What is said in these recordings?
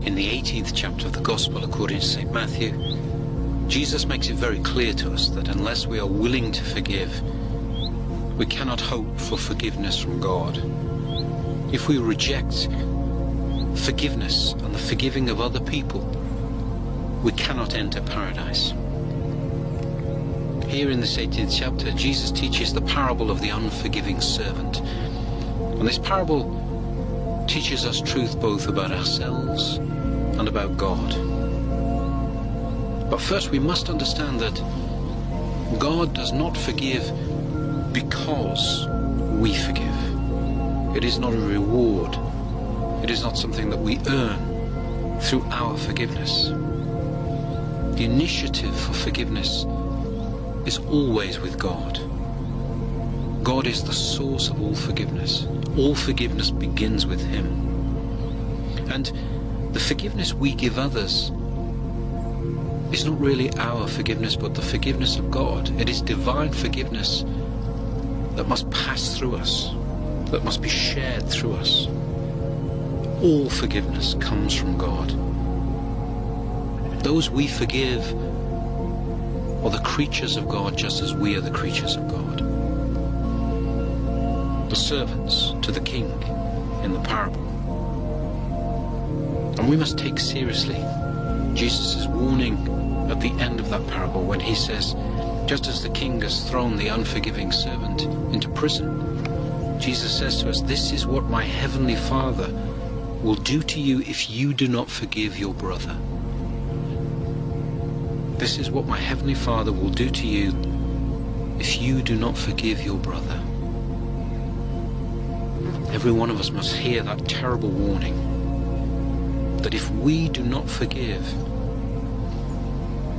In the 18th chapter of the Gospel according to St. Matthew, Jesus makes it very clear to us that unless we are willing to forgive, we cannot hope for forgiveness from God. If we reject forgiveness and the forgiving of other people, we cannot enter paradise. Here in this 18th chapter, Jesus teaches the parable of the unforgiving servant. And this parable teaches us truth both about ourselves and about God. But first we must understand that God does not forgive because we forgive. It is not a reward. It is not something that we earn through our forgiveness. The initiative for forgiveness is always with God. God is the source of all forgiveness. All forgiveness begins with Him. And the forgiveness we give others is not really our forgiveness, but the forgiveness of God. It is divine forgiveness that must pass through us, that must be shared through us. All forgiveness comes from God. Those we forgive are the creatures of God just as we are the creatures of God. The servants to the king in the parable. And we must take seriously Jesus' warning at the end of that parable when he says, just as the king has thrown the unforgiving servant into prison, Jesus says to us, this is what my heavenly Father will do to you if you do not forgive your brother. This is what my heavenly Father will do to you if you do not forgive your brother. Every one of us must hear that terrible warning that if we do not forgive,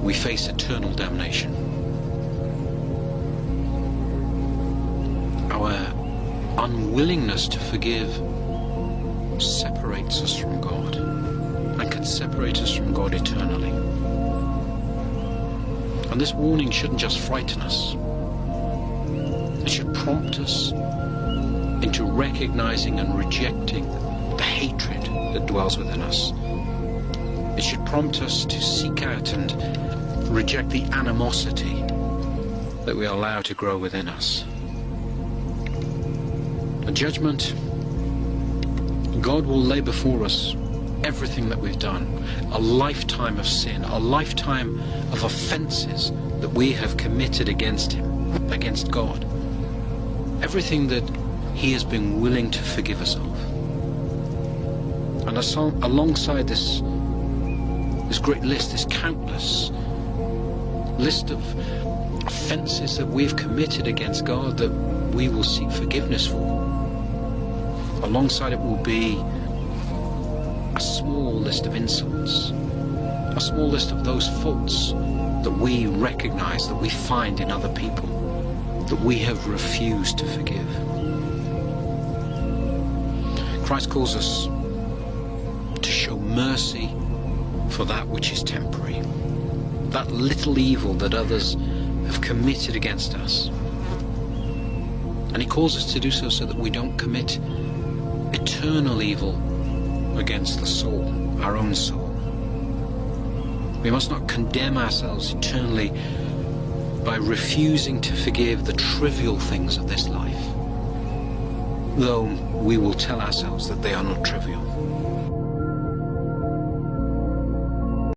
we face eternal damnation. Our unwillingness to forgive separates us from God and can separate us from God eternally. And this warning shouldn't just frighten us. It should prompt us into recognizing and rejecting the hatred that dwells within us. It should prompt us to seek out and reject the animosity that we allow to grow within us. At judgment, God will lay before us everything that we've done, a lifetime of sin, a lifetime of offenses that we have committed against Him, against God. Everything that He has been willing to forgive us of. And alongside this great list, this countless list of offenses that we've committed against God that we will seek forgiveness for, alongside it will be a small list of insults, a small list of those faults that we recognize, that we find in other people, that we have refused to forgive. Christ calls us to show mercy for that which is temporary, that little evil that others have committed against us. And He calls us to do so that we don't commit eternal evil against the soul, our own soul. We must not condemn ourselves eternally by refusing to forgive the trivial things of this life, though we will tell ourselves that they are not trivial.